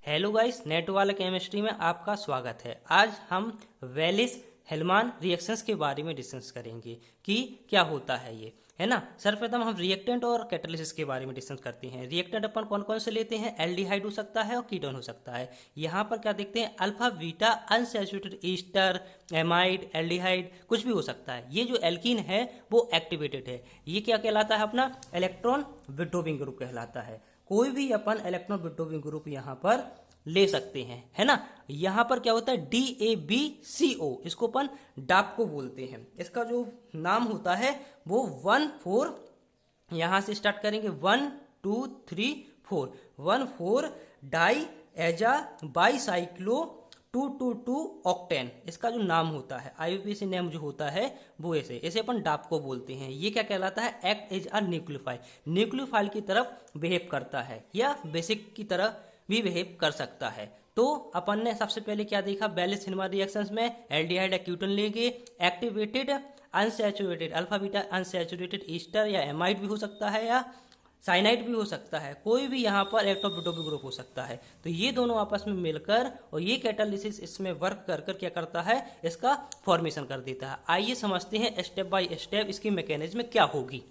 Hello guys, net वाला chemistry में आपका स्वागत है। आज हम वेलिस हेल्मान रिएक्शंस के बारे में डिस्कस करेंगे कि क्या होता है ये, है ना। सर्वप्रथम हम रिएक्टेंट और कैटालिसिस के बारे में डिस्कस करते हैं। रिएक्टेंट अपन कौन कौन से लेते हैं? एल्डिहाइड हो सकता है और कीटोन हो सकता है। यहाँ पर क्या देखते हैं? Alpha beta unsaturated Easter, amide, aldehyde कुछ भी हो सकता है। ये जो एल्कीन है वो एक्टिवेटेड है। ये क्या कहलाता है? अपना इलेक्ट्रॉन विड्रॉविंग ग्रुप कहलाता है। कोई भी अपन इलेक्ट्रॉन विड्रॉविंग ग्रुप यहाँ पर ले सकते हैं, है ना। यहाँ पर क्या होता है? DABCO, इसको अपन डाप्को बोलते हैं। इसका जो नाम होता है वो 1,4, यहाँ से स्टार्ट करेंगे 1 2 3 4 1,4 डाई एजा बाईसाइक्लो 2,2,2 ऑक्टेन, इसका जो नाम होता है IUPAC नेम जो होता है वो ऐसे अपन डाप्को बोलते हैं। ये क्या कहलाता है? Act as a nucleophile, nucleophile की तरफ बिहेव करता है या बेसिक की तरह भी बिहेव कर सकता है। तो अपन ने सबसे पहले क्या देखा? वेलिस हेल्मान रिएक्शंस में एल्डिहाइड या कीटोन लेंगे, activated unsaturated alpha beta unsaturated Easter या एमाइड भी हो सकता है या साइनाइड भी हो सकता है। कोई भी यहाँ पर इलेक्ट्रॉन विड्रॉविंग ग्रुप हो सकता है। तो ये दोनों आपस में मिलकर और ये कैटालिसिस इसमें वर्क कर कर क्या करता है? इसका फॉर्मेशन कर देता है। आइए समझते हैं स्टेप बाय स्टेप इसकी मैकेनिज्म क्या होगी।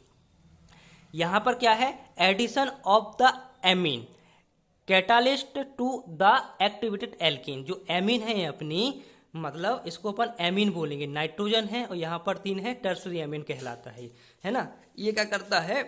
यहाँ पर क्या है? Addition of the amine catalyst to the activated alkene. जो एमीन है अपनी, मतलब इसको अपन एमीन बोलेंगे। नाइट्रोजन है और यहाँ पर 3 है, टर्सरी एमीन कहलाता है ना। ये क्या करता है?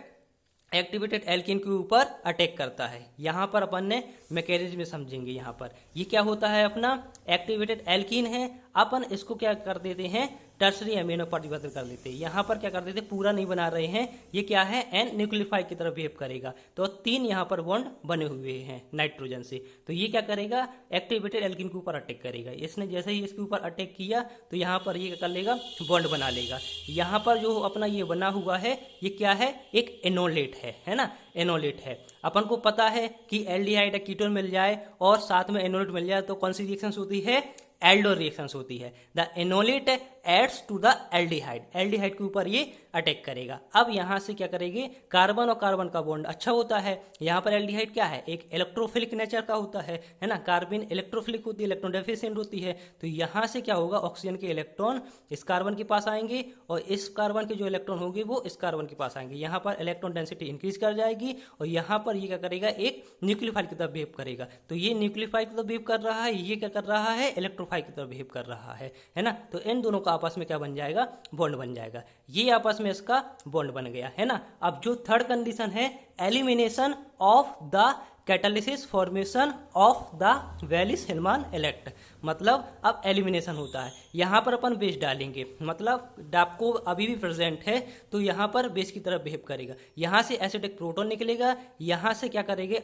एक्टिवेटेड एल्कीन के ऊपर अटैक करता है। यहाँ पर अपन ने मैकेनिज्म में समझेंगे। यहाँ पर ये क्या होता है? अपना एक्टिवेटेड एल्कीन है, अपन इसको क्या कर देते हैं? टर्सरी एमिनो परिवर्तित कर देते हैं। यहाँ पर क्या कर देते हैं? पूरा नहीं बना रहे हैं। ये क्या है? एन न्यूक्लियोफाइल की तरफ बिहेव करेगा। तो 3 यहाँ पर बॉन्ड बने हुए हैं नाइट्रोजन से। तो ये क्या करेगा? एक्टिवेटेड एल्कीन के ऊपर अटैक करेगा। इसने जैसे ही इसके ऊपर अटैक किया तो यहाँ पर ये क्या कर लेगा? बॉन्ड बना लेगा। यहाँ पर जो अपना ये बना हुआ है ये क्या है? एक एनोलेट है ना। एनोलेट है। अपन को पता है कि एल्डिहाइड या कीटोन मिल जाए और साथ में एनोलेट मिल जाए तो कौन सी रिएक्शंस होती है? एल्डो रिएक्शंस होती है। The enolate adds to the aldehyde, aldehyde के ऊपर ये अटैक करेगा। अब यहाँ से क्या करेंगे? कार्बन और कार्बन का बॉन्ड अच्छा होता है। यहाँ पर एल्डिहाइड क्या है? एक इलेक्ट्रोफिलिक नेचर का होता है ना। कार्बन इलेक्ट्रोफिलिक होती है, इलेक्ट्रॉन डेफिशिएंट होती है। तो यहाँ से क्या होगा? ऑक्सीजन के इलेक्ट्रॉन इस कार्बन के पास आएंगे और इस कार्बन के जो इलेक्ट्रॉन होंगे वो इस कार्बन के पास आएंगे। यहाँ पर इलेक्ट्रॉन डेंसिटी इंक्रीज कर जाएगी और यहाँ पर ये क्या करेगा? एक न्यूक्लियोफाइल की तरफ बिहेव करेगा। तो ये न्यूक्लियोफाइल की तरफ बिहेव कर रहा है, ये क्या कर रहा है? इलेक्ट्रोफाइल की तरफ बिहेव कर रहा है ना। तो इन दोनों का आपस में क्या बन जाएगा? बॉन्ड बन जाएगा। ये आपस में इसका बॉन्ड बन गया, है ना। अब जो थर्ड कंडीशन है, elimination of the catalysis formation of the Wallis Hellmann elect, मतलब अब एलिमिनेशन होता है। यहाँ पर अपन बेस डालेंगे, मतलब डाप्को अभी भी प्रेजेंट है तो यहाँ पर बेस की तरफ बिहेव करेगा। यहाँ से एसिडिक प्रोटॉन निकलेगा, यहाँ से क्या करेंगे?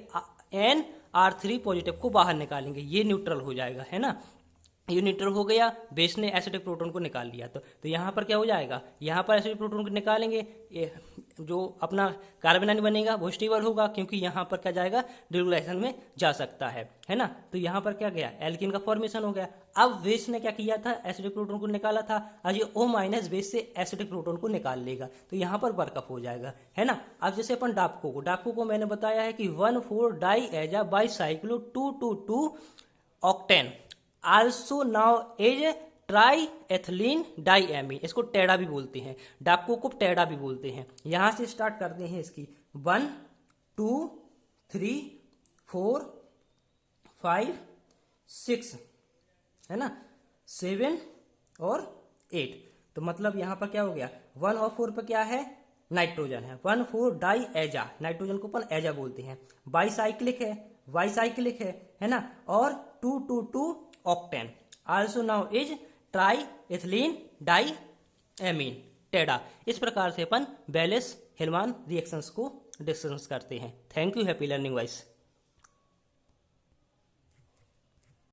NR3 पॉजिटिव को बाहर निकालेंगे, ये न्यूट्रल हो जाएगा, है ना। ये न्यूट्रल हो गया, बेस ने एसिडिक प्रोटॉन को निकाल लिया। तो यहाँ पर क्या हो जाएगा? यहाँ पर एसिडिक प्रोटॉन को निकालेंगे, ये जो अपना कार्बन आयन बनेगा वो स्टेबल होगा क्योंकि यहाँ पर क्या जाएगा? डिग्रेडेशन में जा सकता है ना। तो यहाँ पर क्या गया? एल्कीन का फॉर्मेशन हो गया। अब बेस ने क्या किया था? एसिडिक प्रोटॉन को निकाला था, आज ये O- बेस से एसिडिक प्रोटॉन को निकाल लेगा तो यहाँ पर वर्कअप हो जाएगा, है ना। अब जैसे अपन डाप्को को मैंने बताया है कि 1,4 di aza bicyclo 2,2,2 octane also now as tri ethylene diamine, इसको टेढ़ा भी बोलते हैं, डाप्को को टेढ़ा भी बोलते हैं। यहां से स्टार्ट करते हैं इसकी 1 2 3 4 5 6, है ना, 7 और 8। तो मतलब यहां पर क्या हो गया? 1 और 4 पर क्या है? नाइट्रोजन है। 1,4 डाई एजा, नाइट्रोजन को अपन एजा बोलते हैं। बाईसाइक्लिक है ना। और 2,2,2 octane also now is tri ethylene diamine, टेढ़ा। इस प्रकार से अपन वेलिस हेल्मान रिएक्शंस को डिस्कस करते हैं। Thank you, happy learning vice.